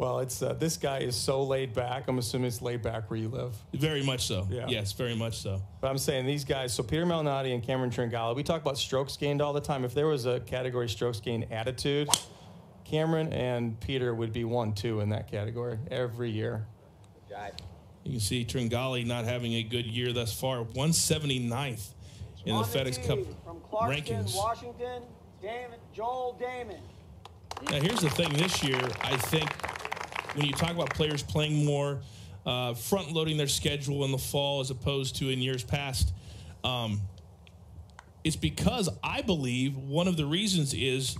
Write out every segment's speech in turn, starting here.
Well, it's this guy is so laid back. I'm assuming it's laid back where you live. Very much so. Yeah. Yes, very much so. But I'm saying these guys, so Peter Malnati and Cameron Tringale, we talk about strokes gained all the time. If there was a category strokes gained attitude, Cameron and Peter would be 1-2 in that category every year. You can see Tringale not having a good year thus far, 179th in the FedEx Cup from Clarkston, rankings. Washington, Joel Damon. Now, here's the thing this year, I think, when you talk about players playing more, front-loading their schedule in the fall as opposed to in years past, it's because I believe one of the reasons is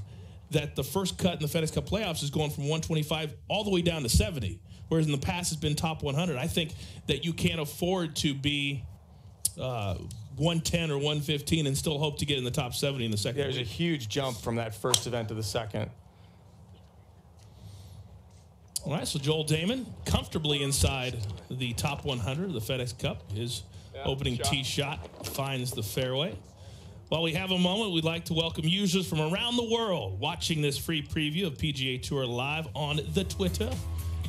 that the first cut in the FedEx Cup playoffs is going from 125 all the way down to 70, whereas in the past it's been top 100. I think that you can't afford to be 110 or 115 and still hope to get in the top 70 in the second There's week. a huge jump from that first event to the second. All right, so Joel Damon comfortably inside the top 100 of the FedEx Cup. His opening tee shot finds the fairway. While we have a moment, we'd like to welcome users from around the world watching this free preview of PGA Tour Live on the Twitter.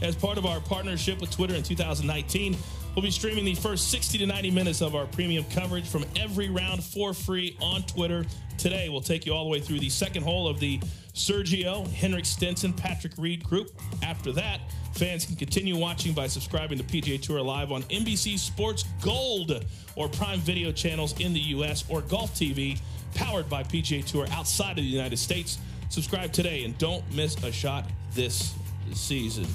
As part of our partnership with Twitter in 2019, we'll be streaming the first 60 to 90 minutes of our premium coverage from every round for free on Twitter. Today, we'll take you all the way through the second hole of the Sergio, Henrik Stenson, Patrick Reed group. After that, fans can continue watching by subscribing to PGA Tour Live on NBC Sports Gold or Prime Video channels in the U.S. or Golf TV, powered by PGA Tour outside of the United States. Subscribe today and don't miss a shot this season.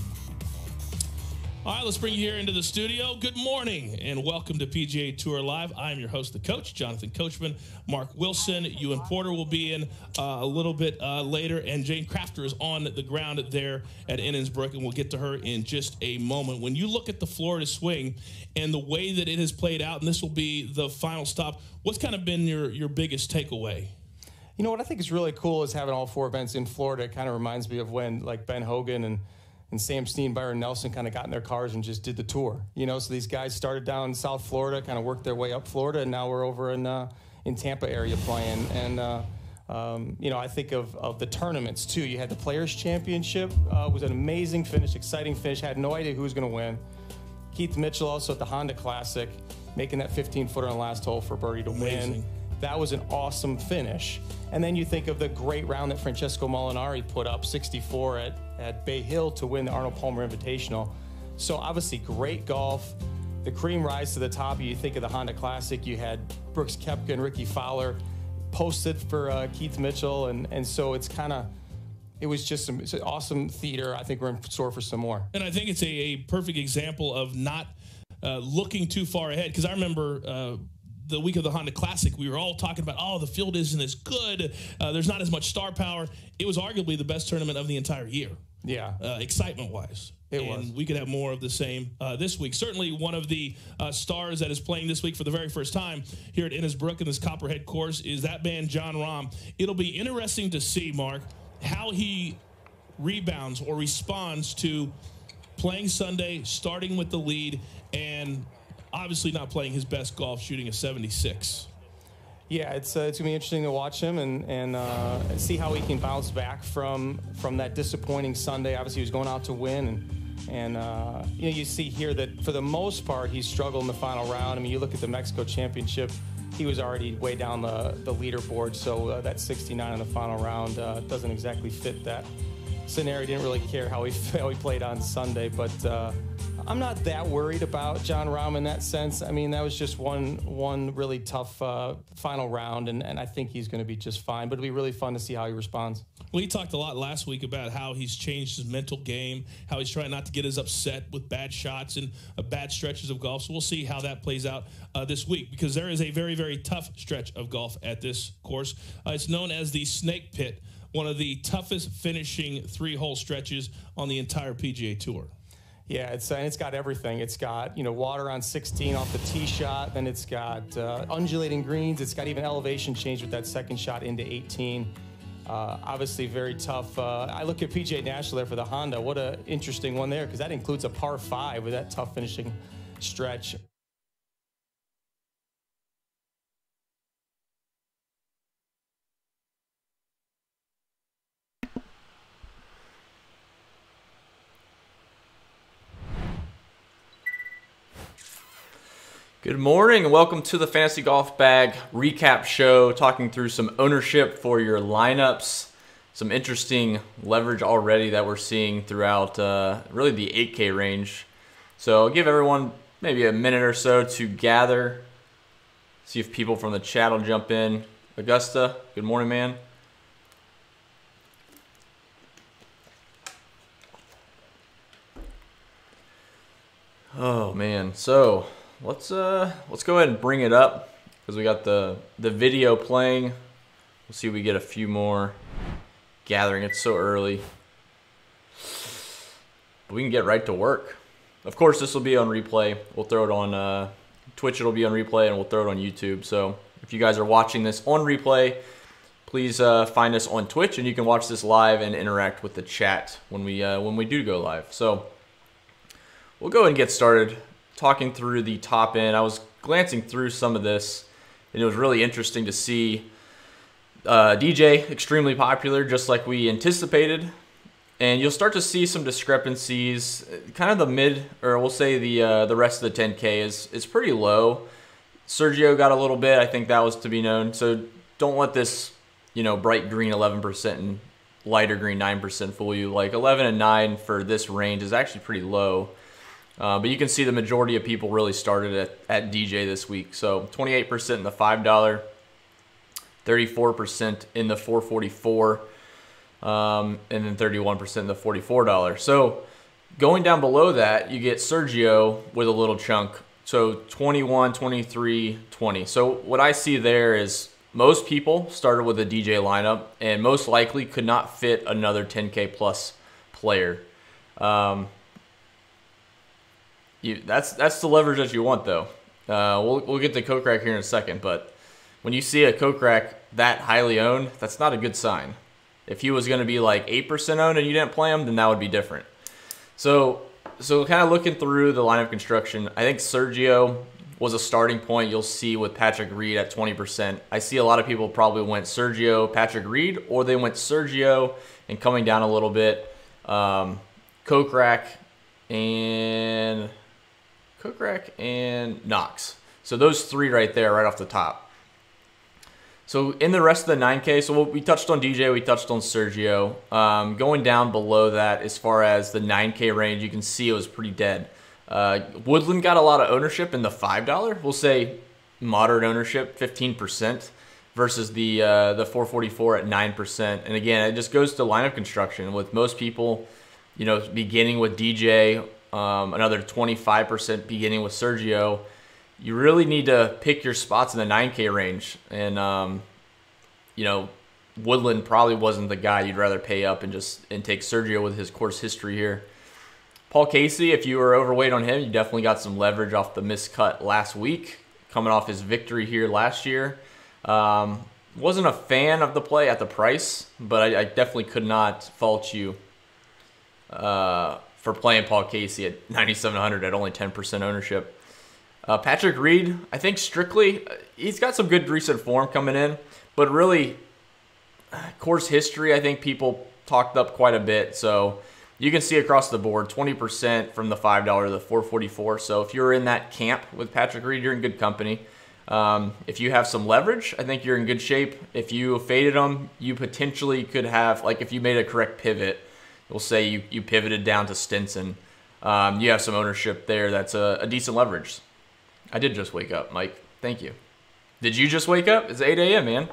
All right, let's bring you here into the studio. Good morning and welcome to PGA Tour Live. I am your host, the coach, Jonathan Coachman. Mark Wilson, Ewan Porter will be in a little bit later, and Jane Crafter is on the ground there at Innsbruck, and we'll get to her in just a moment. When you look at the Florida swing and the way that it has played out, and this will be the final stop, what's kind of been your biggest takeaway? You know what I think is really cool is having all four events in Florida. It kind of reminds me of when like Ben Hogan and Sam Steen, Byron Nelson kind of got in their cars and just did the tour. You know, so these guys started down in South Florida, kind of worked their way up Florida, and now we're over in Tampa area playing. And, you know, I think of the tournaments, too. You had the Players' Championship. It was an amazing finish, exciting finish. Had no idea who was going to win. Keith Mitchell also at the Honda Classic, making that 15-footer on the last hole for birdie to win. That was an awesome finish. And then you think of the great round that Francesco Molinari put up, 64 at Bay Hill to win the Arnold Palmer Invitational. So obviously great golf. The cream rise to the top. You think of the Honda Classic. You had Brooks Koepka and Ricky Fowler posted for Keith Mitchell. And so it's kind of, it was just it's an awesome theater. I think we're in store for some more. And I think it's a perfect example of not looking too far ahead. Because I remember the week of the Honda Classic, we were all talking about, oh, the field isn't as good. There's not as much star power. It was arguably the best tournament of the entire year. Yeah. Excitement-wise. And we could have more of the same this week. Certainly one of the stars that is playing this week for the very first time here at Innsbruck in this Copperhead course is that man, Jon Rahm. It'll be interesting to see, Mark, how he rebounds or responds to playing Sunday, starting with the lead, and obviously not playing his best golf, shooting a 76. Yeah, it's going to be interesting to watch him and see how he can bounce back from that disappointing Sunday. Obviously, he was going out to win, and you know, you see here that for the most part, he struggled in the final round. I mean, you look at the Mexico Championship, he was already way down the leaderboard, so that 69 in the final round doesn't exactly fit that scenario. Didn't really care how he played on Sunday, but I'm not that worried about Jon Rahm in that sense. I mean, that was just one really tough final round, and I think he's going to be just fine. But it'll be really fun to see how he responds. Well, he talked a lot last week about how he's changed his mental game, how he's trying not to get as upset with bad shots and bad stretches of golf. So we'll see how that plays out this week, because there is a very, very tough stretch of golf at this course. It's known as the Snake Pit, one of the toughest finishing three-hole stretches on the entire PGA Tour. Yeah, it's got everything. It's got, you know, water on 16 off the tee shot. Then it's got undulating greens. It's got even elevation change with that second shot into 18. Obviously very tough. I look at PGA National there for the Honda. What an interesting one there, because that includes a par 5 with that tough finishing stretch. Good morning and welcome to the Fantasy Golf Bag recap show, talking through some ownership for your lineups. Some interesting leverage already that we're seeing throughout really the 8K range. So I'll give everyone maybe a minute or so to gather, see if people from the chat will jump in. Augusta, good morning, man. Oh man, so let's go ahead and bring it up because we got the video playing. We'll see if we get a few more gathering. It's so early, but we can get right to work. Of course, this will be on replay. We'll throw it on Twitch. It'll be on replay, and we'll throw it on YouTube. So if you guys are watching this on replay, please find us on Twitch, and you can watch this live and interact with the chat when we do go live. So we'll go ahead and get started talking through the top end. I was glancing through some of this, and it was really interesting to see DJ extremely popular, just like we anticipated. And you'll start to see some discrepancies. Kind of the mid, or we'll say the rest of the 10K is pretty low. Sergio got a little bit. I think that was to be known. So don't let this, bright green 11% and lighter green 9% fool you. Like 11 and 9 for this range is actually pretty low. But you can see the majority of people really started at DJ this week. So 28% in the $5, 34% in the $444, and then 31% in the $44. So going down below that, you get Sergio with a little chunk. So 21, 23, 20. So what I see there is most people started with a DJ lineup and most likely could not fit another 10K plus player. That's the leverage that you want, though. We'll get to Kokrak here in a second, but when you see a Kokrak that highly owned, that's not a good sign. If he was going to be like 8% owned and you didn't play him, then that would be different. So kind of looking through the lineup construction, I think Sergio was a starting point. You'll see with Patrick Reed at 20%. I see a lot of people probably went Sergio, Patrick Reed, or they went Sergio and coming down a little bit, Kokrak and Knox. So those three right there, right off the top. So in the rest of the 9K, so we touched on DJ, we touched on Sergio. Going down below that, as far as the 9K range, you can see it was pretty dead. Woodland got a lot of ownership in the $5. We'll say moderate ownership, 15%, versus the 444 at 9%. And again, it just goes to lineup construction. With most people, beginning with DJ, another 25% beginning with Sergio. You really need to pick your spots in the 9K range. And, Woodland probably wasn't the guy you'd rather pay up and take Sergio with his course history here. Paul Casey, if you were overweight on him, you definitely got some leverage off the miscut last week, coming off his victory here last year. Wasn't a fan of the play at the price, but I definitely could not fault you for playing Paul Casey at 9,700 at only 10% ownership. Patrick Reed, I think strictly, he's got some good recent form coming in, but really, course history, I think people talked up quite a bit. So you can see across the board, 20% from the $5 to the $444. So if you're in that camp with Patrick Reed, you're in good company. If you have some leverage, I think you're in good shape. If you faded him, you potentially could have, like if you made a correct pivot, we'll say you pivoted down to Stinson. You have some ownership there. That's a decent leverage. I did just wake up, Mike. Thank you. Did you just wake up? It's 8 a.m., man.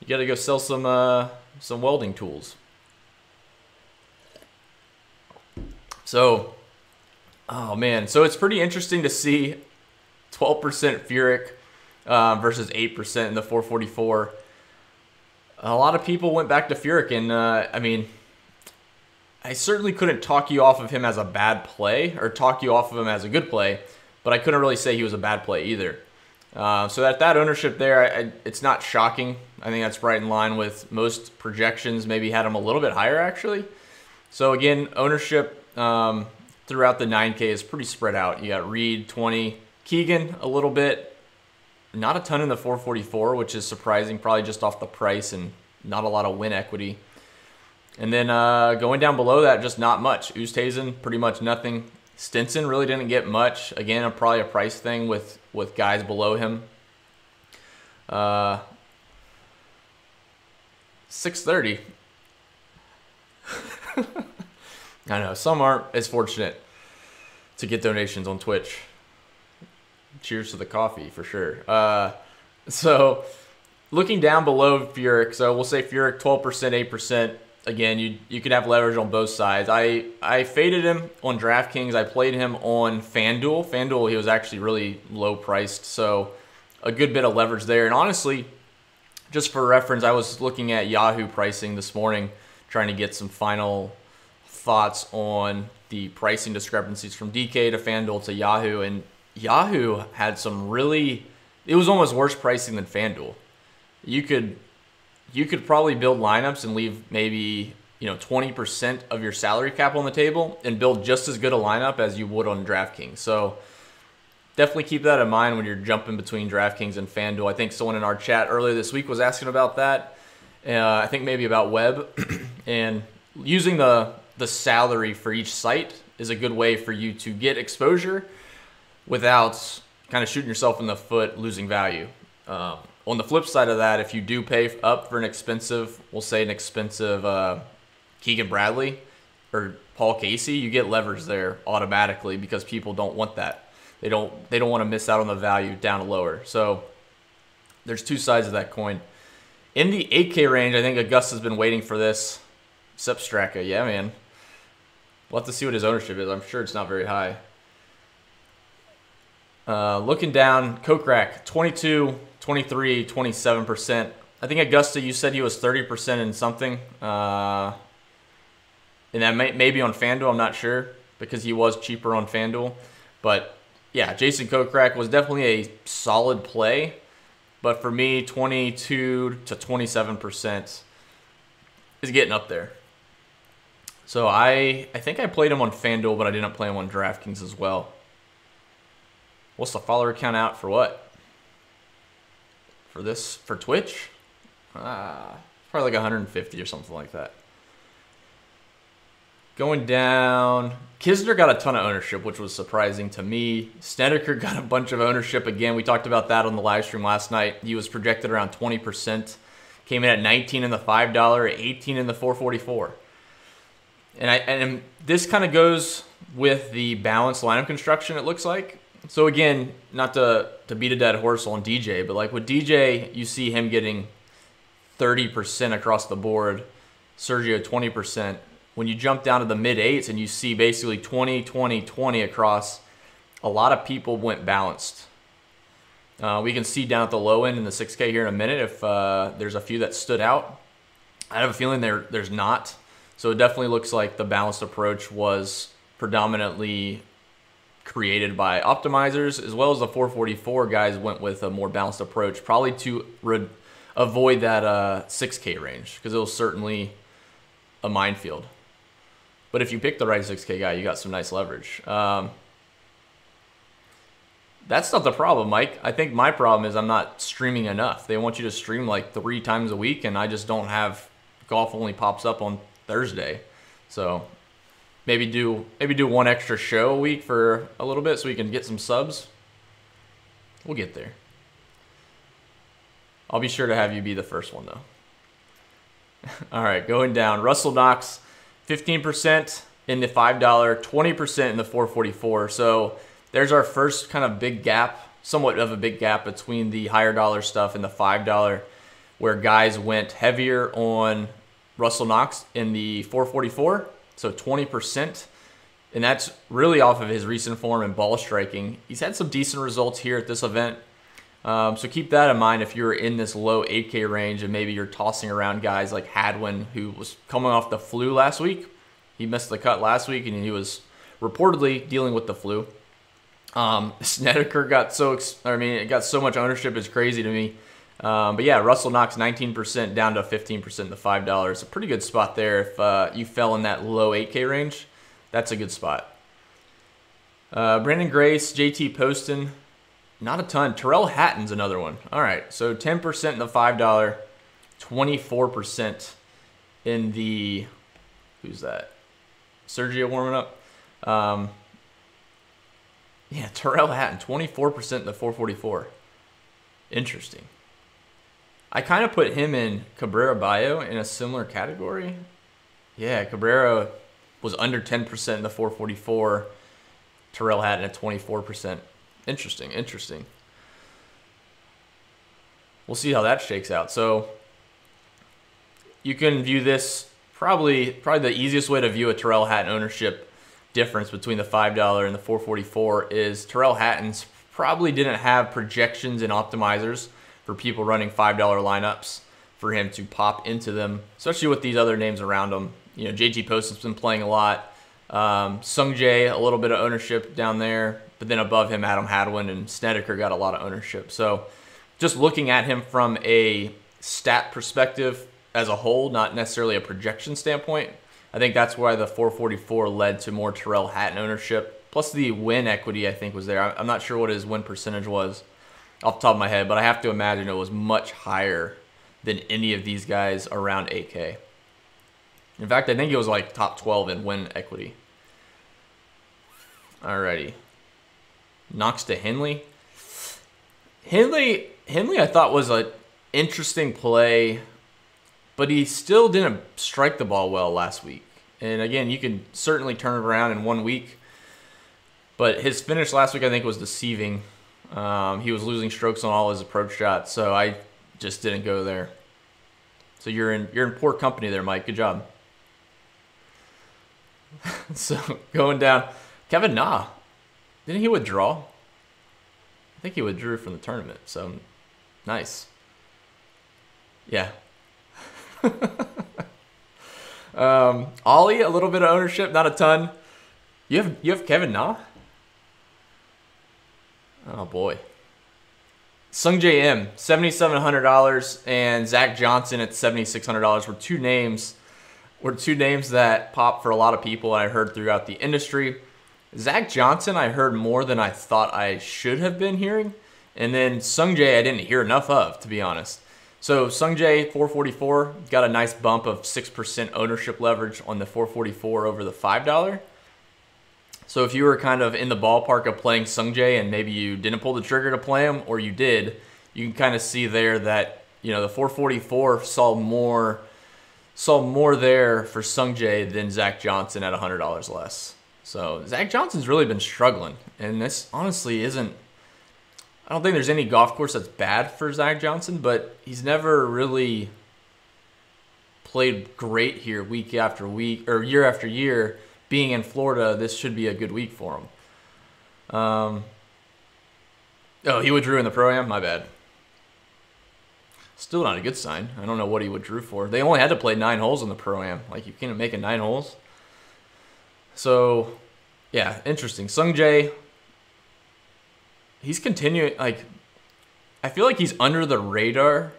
You got to go sell some welding tools. So, oh, man. So it's pretty interesting to see 12% Furyk versus 8% in the 444. A lot of people went back to Furyk, and, I certainly couldn't talk you off of him as a bad play or talk you off of him as a good play, but I couldn't really say he was a bad play either. So that ownership there, it's not shocking. I think that's right in line with most projections. Maybe had him a little bit higher, actually. So, again, ownership throughout the 9K is pretty spread out. You got Reed, 20. Keegan, a little bit. Not a ton in the 444, which is surprising, probably just off the price and not a lot of win equity. And then going down below that, just not much. Oosthuizen, pretty much nothing. Stinson really didn't get much. Again, probably a price thing with guys below him. 630. I know, some aren't as fortunate to get donations on Twitch. Cheers to the coffee, for sure. So, looking down below Furyk, so we'll say Furyk 12%, 8%. Again, you could have leverage on both sides. I faded him on DraftKings. I played him on FanDuel. FanDuel, he was actually really low priced, so a good bit of leverage there. And honestly, just for reference, I was looking at Yahoo pricing this morning, trying to get some final thoughts on the pricing discrepancies from DK to FanDuel to Yahoo. And Yahoo had some really, it was almost worse pricing than FanDuel. You could probably build lineups and leave maybe 20% of your salary cap on the table and build just as good a lineup as you would on DraftKings. So definitely keep that in mind when you're jumping between DraftKings and FanDuel. I think someone in our chat earlier this week was asking about that. I think maybe about Webb. And using the salary for each site is a good way for you to get exposure without kind of shooting yourself in the foot, losing value. On the flip side of that, if you do pay up for an expensive, we'll say an expensive Keegan Bradley or Paul Casey, you get leverage there automatically because people don't want that. They don't want to miss out on the value down lower. So there's two sides of that coin. In the 8K range, I think Augusta's been waiting for this. Except Straka, yeah, man. We'll have to see what his ownership is. I'm sure it's not very high. Looking down, Kokrak, 22, 23, 27%. I think Augusta, you said he was 30% in something. And that may be on FanDuel, I'm not sure, because he was cheaper on FanDuel. But yeah, Jason Kokrak was definitely a solid play. But for me, 22 to 27% is getting up there. So I think I played him on FanDuel, but I didn't play him on DraftKings as well. What's the follower count out for what? For Twitch? Probably like 150 or something like that. Going down, Kisner got a ton of ownership, which was surprising to me. Snedeker got a bunch of ownership again. We talked about that on the live stream last night. He was projected around 20%. Came in at 19 in the $5, 18 in the $4.44. And this kind of goes with the balanced lineup construction, it looks like. So again, not to beat a dead horse on DJ, but like with DJ, you see him getting 30% across the board, Sergio 20%. When you jump down to the mid-8s and you see basically 20, 20, 20 across, a lot of people went balanced. We can see down at the low end in the 6K here in a minute if there's a few that stood out. I have a feeling there's not. So it definitely looks like the balanced approach was predominantly created by optimizers, as well as the 444 guys went with a more balanced approach, probably to avoid that 6K range, because it was certainly a minefield. But if you pick the right 6K guy, you got some nice leverage. That's not the problem, Mike. I think my problem is I'm not streaming enough. They want you to stream like 3 times a week, and I just don't have golf only pops up on Thursday. So maybe do one extra show a week for a little bit so we can get some subs. We'll get there. I'll be sure to have you be the first one though. All right, going down. Russell Knox, 15% in the $5, 20% in the $4.44. So there's our first kind of big gap, somewhat of a big gap between the higher dollar stuff and the $5, where guys went heavier on Russell Knox in the $4.44, so 20%. And that's really off of his recent form in ball striking. He's had some decent results here at this event. So keep that in mind if you're in this low 8K range and maybe you're tossing around guys like Hadwin, who was coming off the flu last week. He missed the cut last week and he was reportedly dealing with the flu. Snedeker got it got so much ownership, it's crazy to me. But yeah, Russell Knox 19% down to 15% in the $5. A pretty good spot there if you fell in that low 8K range. That's a good spot. Brandon Grace, JT Poston, not a ton. Terrell Hatton's another one. All right, so 10% in the $5, 24% in the, who's that? Sergio warming up. Yeah, Tyrrell Hatton, 24% in the 444. Interesting. I kind of put him in Cabrera Bio in a similar category. Yeah, Cabrera was under 10% in the 444. Tyrrell Hatton at 24%. Interesting, interesting. We'll see how that shakes out. So you can view this probably the easiest way to view a Tyrrell Hatton ownership difference between the $5 and the 444 is Tyrrell Hatton's probably didn't have projections and optimizers for people running $5 lineups for him to pop into them, especially with these other names around him. You know, JG Post has been playing a lot. Sung Jae, a little bit of ownership down there, but then above him, Adam Hadwin and Snedeker got a lot of ownership. So just looking at him from a stat perspective as a whole, not necessarily a projection standpoint, I think that's why the 444 led to more Tyrrell Hatton ownership. Plus the win equity, I think, was there. I'm not sure what his win percentage was off the top of my head, but I have to imagine it was much higher than any of these guys around 8K. In fact, I think it was like top 12 in win equity. Alrighty. Knox to Henley. Henley I thought was an interesting play, but he still didn't strike the ball well last week. And again, you can certainly turn it around in 1 week, but his finish last week I think was deceiving. He was losing strokes on all his approach shots, so I just didn't go there. So you're in poor company there, Mike. Good job. So going down, Kevin Na, didn't he withdraw? I think he withdrew from the tournament. So nice. Yeah. Ollie, a little bit of ownership, not a ton. You have Kevin Na? Oh boy. Sung J M, $7,700, and Zach Johnson at $7,600 were two names that popped for a lot of people, and I heard throughout the industry. Zach Johnson, I heard more than I thought I should have been hearing, and then Sung J I didn't hear enough of, to be honest. So Sung J 444 got a nice bump of 6% ownership leverage on the 444 over the $5. So if you were kind of in the ballpark of playing Sung Jae and maybe you didn't pull the trigger to play him, or you did, you can kind of see there that, you know, the 444 saw more there for Sung Jae than Zach Johnson at $100 less. So Zach Johnson's really been struggling, and this honestly isn't, I don't think there's any golf course that's bad for Zach Johnson, but he's never really played great here week after week or year after year. Being in Florida, this should be a good week for him. Oh, he withdrew in the Pro-Am? My bad. Still not a good sign. I don't know what he withdrew for. They only had to play 9 holes in the Pro-Am. Like, you can't make it 9 holes. So, yeah, interesting. Sung Jae, he's continuing, like, I feel like he's under the radar.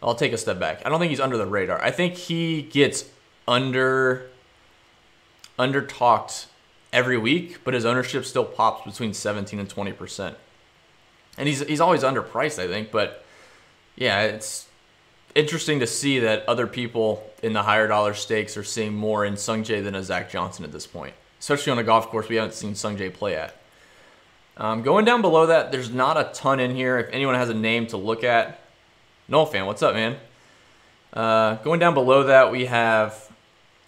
I'll take a step back. I don't think he's under the radar. I think he gets under-talked every week, but his ownership still pops between 17 and 20%. And he's always underpriced, I think, but yeah, it's interesting to see that other people in the higher dollar stakes are seeing more in Sung Jae than a Zach Johnson at this point, especially on a golf course we haven't seen Sung Jae play at. Going down below that, there's not a ton in here. If anyone has a name to look at, Noel fan, what's up, man? Going down below that, we have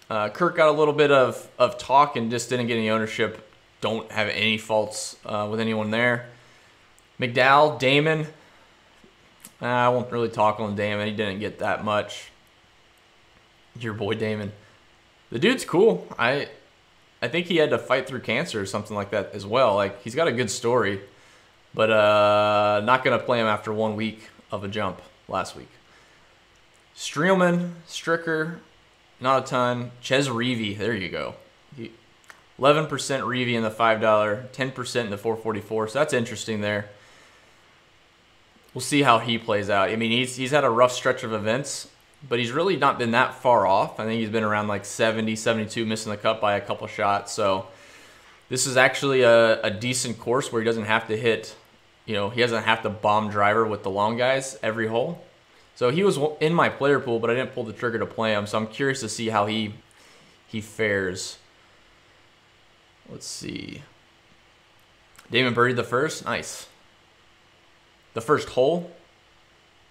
Kirk got a little bit of talk and just didn't get any ownership. Don't have any faults with anyone there. McDowell, Damon. I won't really talk on Damon. He didn't get that much. Your boy Damon. The dude's cool. I think he had to fight through cancer or something like that as well. Like, he's got a good story, but not going to play him after 1 week of a jump last week. Streelman, Stricker, not a ton. Ches Reavy, there you go. 11% Reavy in the $5, 10% in the 444. So that's interesting there. We'll see how he plays out. I mean, he's had a rough stretch of events, but he's really not been that far off. I think he's been around like 70, 72, missing the cut by a couple shots. So this is actually a decent course where he doesn't have to hit, you know, he doesn't have to bomb driver with the long guys every hole. So he was in my player pool, but I didn't pull the trigger to play him. So I'm curious to see how he fares. Let's see. Damon birdied the first? Nice. The first hole?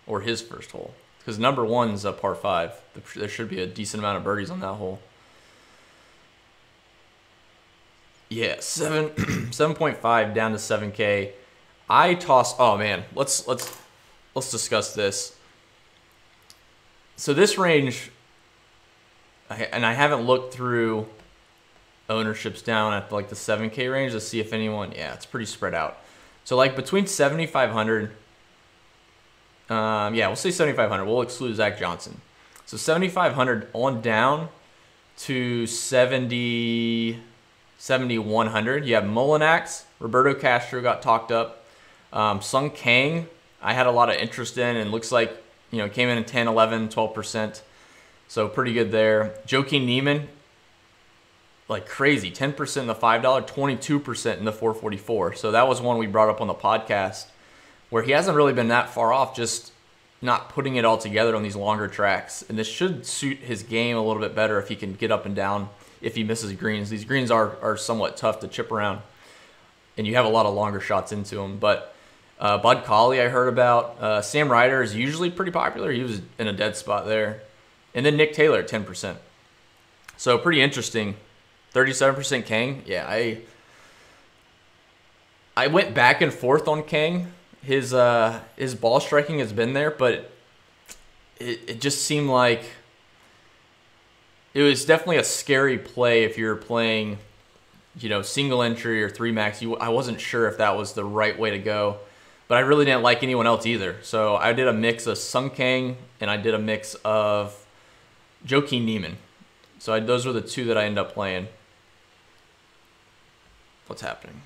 Or his first hole? Because number 1's a par 5. There should be a decent amount of birdies on that hole. Yeah, 7.5 down to 7K. I toss. Oh man, let's discuss this. So this range, and I haven't looked through ownerships down at like the 7K range to see if anyone. Yeah, it's pretty spread out. So like between 7,500. Yeah, we'll say 7,500. We'll exclude Zach Johnson. So 7,500 on down to 7,100. You have Mullinax, Roberto Castro got talked up. Sung Kang, I had a lot of interest in, and looks like, you know, came in at 10, 11, 12%. So pretty good there. Joaquin Neiman, like crazy, 10% in the $5, 22% in the 444. So that was one we brought up on the podcast, where he hasn't really been that far off, just not putting it all together on these longer tracks. And this should suit his game a little bit better if he can get up and down if he misses greens. These greens are somewhat tough to chip around, and you have a lot of longer shots into them. But Bud Colley I heard about. Sam Ryder is usually pretty popular. He was in a dead spot there. And then Nick Taylor at 10%. So pretty interesting. 37% Kang. Yeah, I went back and forth on Kang. His ball striking has been there, but it just seemed like it was definitely a scary play if you're playing, you know, single entry or 3-max. I wasn't sure if that was the right way to go, but I really didn't like anyone else either. So I did a mix of Sung Kang and I did a mix of Joaquin Neiman. So those were the two that I ended up playing. What's happening?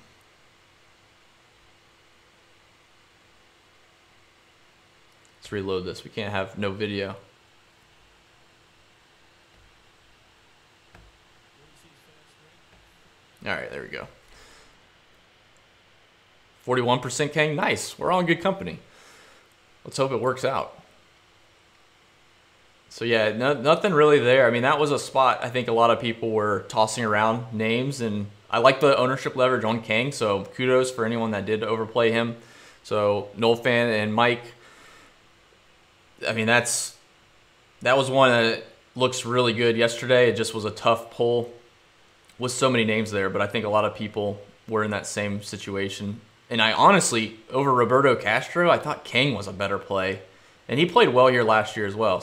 Let's reload this. We can't have no video. All right, there we go. 41% Kang. Nice. We're all in good company. Let's hope it works out. So yeah, nothing really there. I mean, that was a spot I think a lot of people were tossing around names, and I like the ownership leverage on Kang, so kudos for anyone that did overplay him. So Noel Fan and Mike, I mean, that was one that looks really good yesterday. It just was a tough pull with so many names there, but I think a lot of people were in that same situation. And I honestly, over Roberto Castro, I thought Kang was a better play, and he played well here last year as well.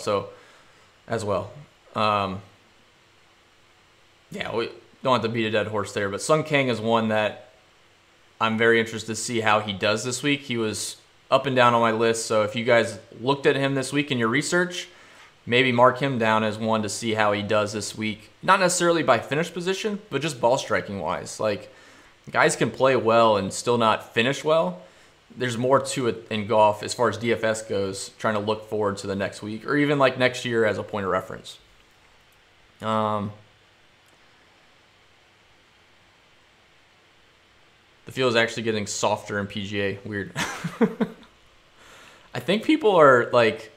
Yeah, we don't have to beat a dead horse there, but Sung Kang is one that I'm very interested to see how he does this week. He was up and down on my list, so if you guys looked at him this week in your research, maybe mark him down as one to see how he does this week. Not necessarily by finish position, but just ball striking wise. Like, guys can play well and still not finish well. There's more to it in golf as far as DFS goes, trying to look forward to the next week or even like next year as a point of reference. The field is actually getting softer in PGA. Weird. I think people are like,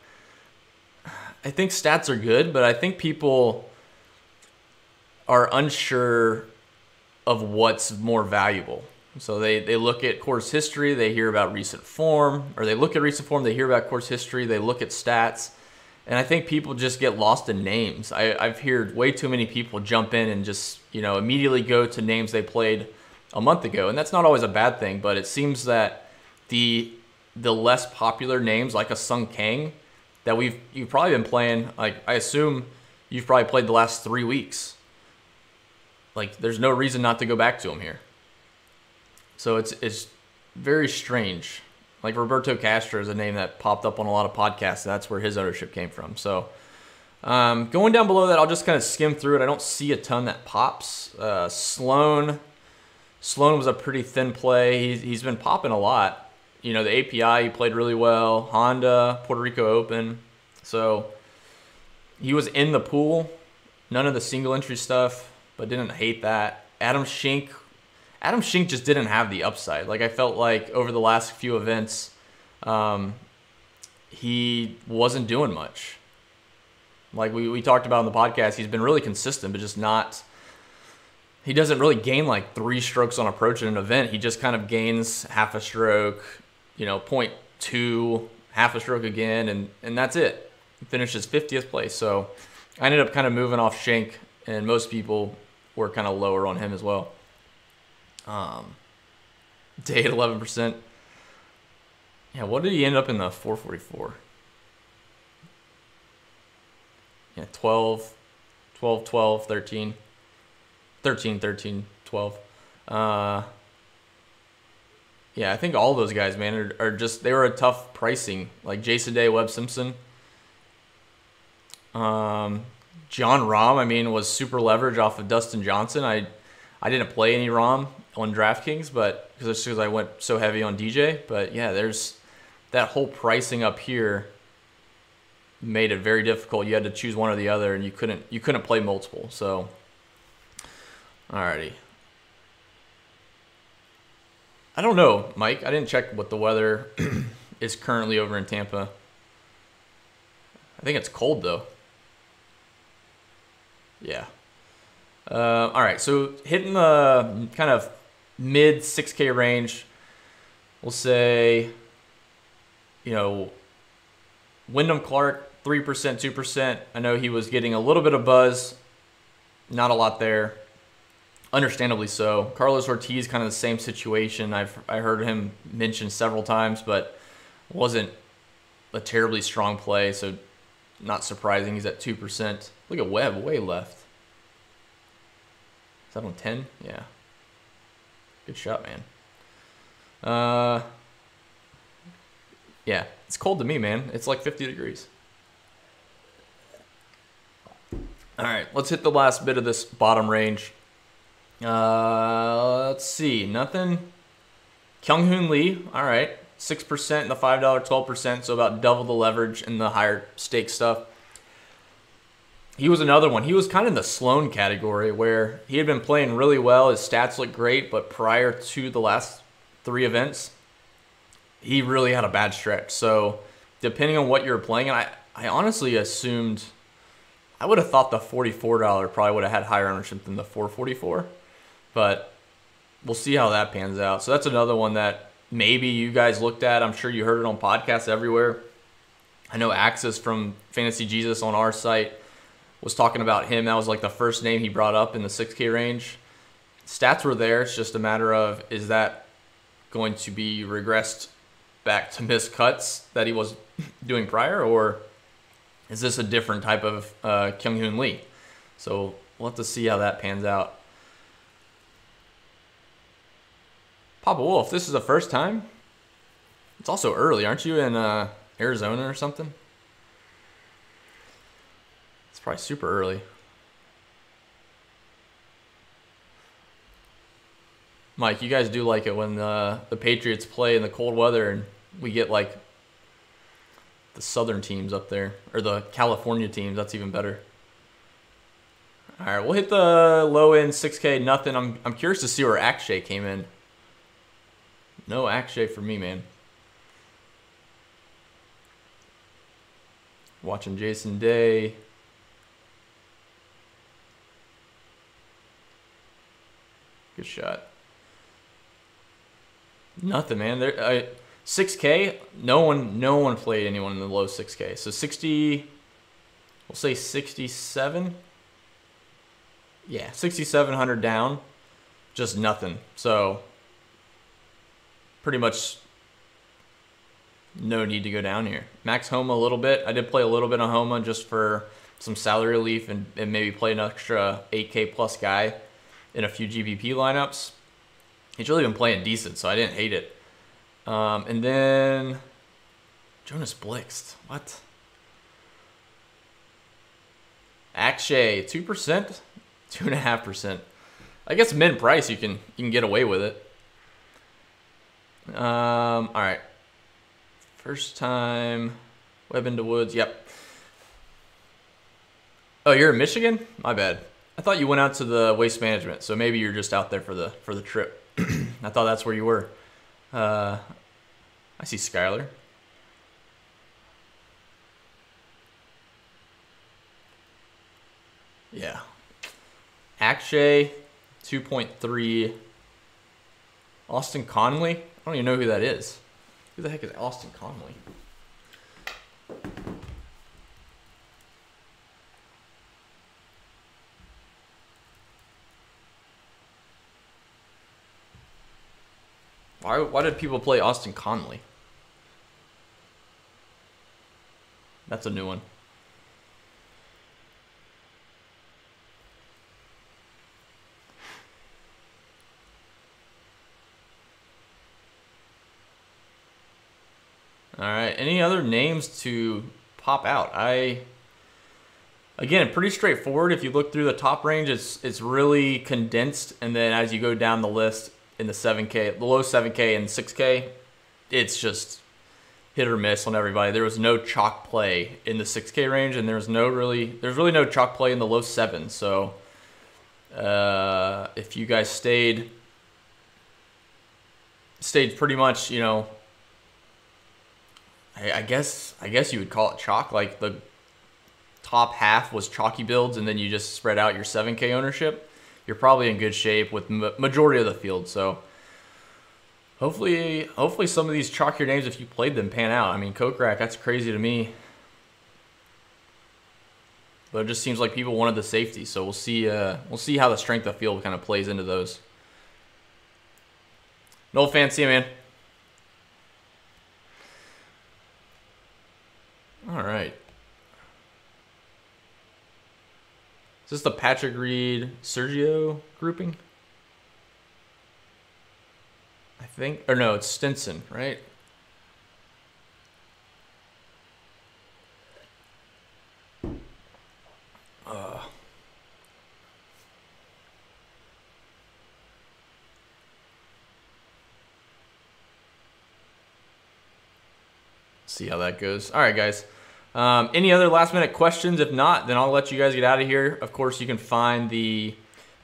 I think stats are good, but I think people are unsure of what's more valuable. So they look at course history, they hear about recent form, or they look at recent form, they hear about course history, they look at stats, and I think people just get lost in names. I've heard way too many people jump in and just, you know, immediately go to names they played a month ago, and that's not always a bad thing, but it seems that the less popular names like a Sung Kang that you've probably been playing, like I assume you've probably played the last 3 weeks. Like, there's no reason not to go back to him here. So it's very strange. Like Roberto Castro is a name that popped up on a lot of podcasts, and that's where his ownership came from. So going down below that, I'll just kind of skim through it. I don't see a ton that pops. Sloan was a pretty thin play. He's been popping a lot. You know, the API, he played really well. Honda, Puerto Rico Open. So he was in the pool. None of the single entry stuff, but didn't hate that. Adam Schenk just didn't have the upside. Like, I felt like over the last few events, he wasn't doing much. Like we talked about on the podcast, he's been really consistent, but just not he doesn't really gain like 3 strokes on approach in an event. He just kind of gains half a stroke, you know, 0.2, half a stroke again, and that's it. He finishes 50th place. So I ended up kind of moving off Schenk, and most people were kind of lower on him as well. Day at 11%. Yeah, what did he end up in the 444? Yeah, 12, 12, 12, 13. 13, 13, 12. Yeah, I think all those guys, man, are just, they were a tough pricing. Like Jason Day, Webb Simpson. John Rahm, I mean, was super leverage off of Dustin Johnson. I didn't play any Rahm on DraftKings, but because I went so heavy on DJ. But yeah, there's that whole pricing up here made it very difficult. You had to choose one or the other, and you couldn't play multiple. So, alrighty. I don't know, Mike. I didn't check what the weather is currently over in Tampa. I think it's cold though. Yeah. All right. So hitting the kind of mid 6K range, we'll say, you know, Wyndham Clark, 3%, 2%. I know he was getting a little bit of buzz. Not a lot there. Understandably so. Carlos Ortiz, kind of the same situation. I heard him mentioned several times, but wasn't a terribly strong play, so not surprising. He's at 2%. Look at Webb, way left. Is that on 10? Yeah. Good shot, man. Yeah, it's cold to me, man. It's like 50 degrees. All right, let's hit the last bit of this bottom range. Let's see. Nothing. Kyung-Hoon Lee. All right. 6% in the $5, 12%. So about double the leverage in the higher stake stuff. He was another one. He was kind of in the Sloan category where he had been playing really well. His stats looked great, but prior to the last 3 events, he really had a bad stretch. So depending on what you're playing, and I honestly assumed, I would have thought the $44 probably would have had higher ownership than the $444. But we'll see how that pans out. So that's another one that maybe you guys looked at. I'm sure you heard it on podcasts everywhere. I know Axis from Fantasy Jesus on our site was talking about him. That was like the first name he brought up in the 6K range. Stats were there. It's just a matter of, is that going to be regressed back to missed cuts that he was doing prior, or is this a different type of Kyung-Hoon Lee? So we'll have to see how that pans out. Papa Wolf, this is the first time? It's also early. Aren't you in Arizona or something? It's probably super early. Mike, you guys do like it when the Patriots play in the cold weather and we get like the southern teams up there, or the California teams. That's even better. All right, we'll hit the low end 6K, nothing. I'm curious to see where Akshay came in. No Akshay for me, man. Watching Jason Day. Good shot. Nothing, man. There, 6K. No one played anyone in the low 6K. So 60. We'll say 67. Yeah, 6,700 down. Just nothing. So pretty much no need to go down here. Max Homa a little bit. I did play a little bit on Homa just for some salary relief and maybe play an extra 8K plus guy in a few GPP lineups. He's really been playing decent, so I didn't hate it. And then Jonas Blixt. What? Akshay, 2%? 2.5%. I guess mid price you can get away with it. All right. First time Webb into Woods. Yep. Oh, you're in Michigan? My bad. I thought you went out to the Waste Management, so maybe you're just out there for the trip. I thought that's where you were. I see Skylar. Yeah. Akshay, 2.3. Austin Conley? I don't even know who that is. Who the heck is Austin Conley? Why did people play Austin Conley? That's a new one. All right, any other names to pop out? Again, pretty straightforward. If you look through the top range, it's really condensed, and then as you go down the list in the 7K, the low 7K and 6K, it's just hit or miss on everybody. There was no chalk play in the 6K range, and there's really no chalk play in the low 7. So if you guys stayed pretty much, you know, I guess you would call it chalk. Like the top half was chalky builds, and then you just spread out your 7K ownership. You're probably in good shape with majority of the field. So hopefully some of these chalkier names, if you played them, pan out. I mean, Kokrak, that's crazy to me. But it just seems like people wanted the safety. So we'll see how the strength of field kind of plays into those. No fan, see you, man. All right. Is this the Patrick Reed Sergio grouping? I think, or no, it's Stinson, right? See how that goes. All right, guys. Any other last minute questions? If not, then I'll let you guys get out of here. Of course, you can find the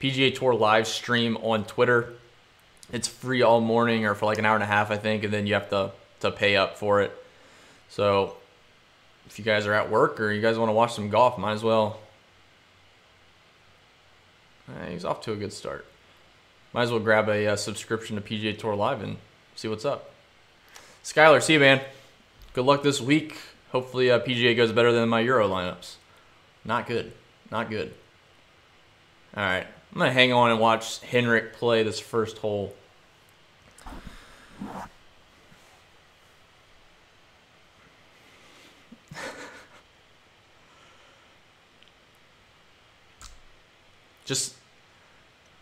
PGA Tour live stream on Twitter. It's free all morning, or for like an hour and a half, I think, and then you have to pay up for it. So if you guys are at work or you guys want to watch some golf, might as well. He's off to a good start. Might as well grab a subscription to PGA Tour Live and see what's up. Skylar, see you, man. Good luck this week. Hopefully PGA goes better than my Euro lineups. Not good. Not good. All right. I'm going to hang on and watch Henrik play this first hole. Just,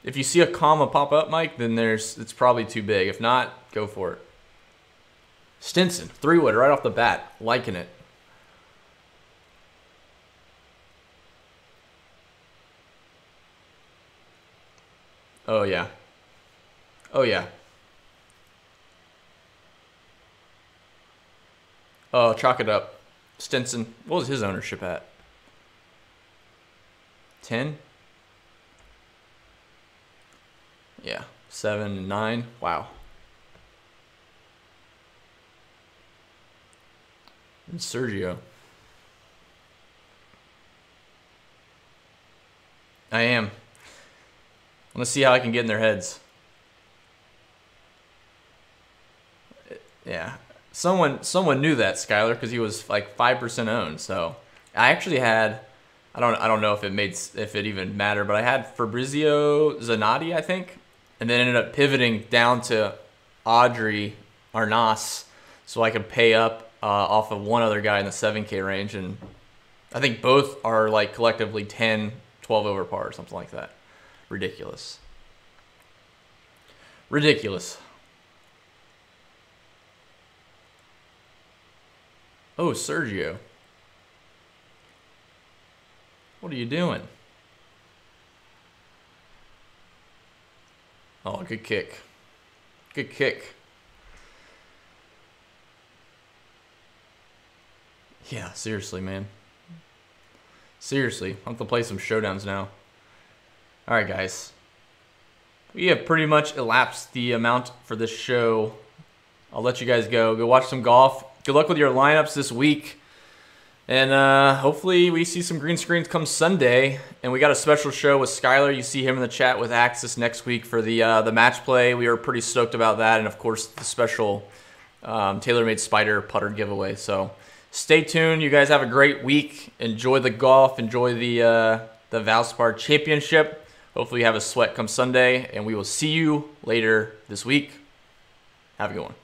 if you see a comma pop up, Mike, then it's probably too big. If not, go for it. Stinson, 3-wood right off the bat. Liking it. Oh, yeah. Oh, yeah. Oh, chalk it up. Stinson, what was his ownership at? 10? Yeah, 7 and 9. Wow. And Sergio. I am. I want to see how I can get in their heads. Yeah. Someone knew that, Skylar, because he was like 5% owned. So I actually had, I don't know if it even mattered, but I had Fabrizio Zanotti, I think, and then ended up pivoting down to Audrey Arnas so I could pay up off of one other guy in the 7K range, and I think both are like collectively 10, 12 over par or something like that. Ridiculous. Ridiculous. Oh, Sergio. What are you doing? Oh, good kick. Good kick. Yeah, seriously, man. Seriously, I'll have to play some showdowns now. All right, guys. We have pretty much elapsed the amount for this show. I'll let you guys go. Go watch some golf. Good luck with your lineups this week. And hopefully we see some green screens come Sunday. And we got a special show with Skylar. You see him in the chat with Axis next week for the match play. We are pretty stoked about that. And, of course, the special TaylorMade Spider putter giveaway. So stay tuned. You guys have a great week. Enjoy the golf. Enjoy the Valspar Championship. Hopefully you have a sweat come Sunday. And we will see you later this week. Have a good one.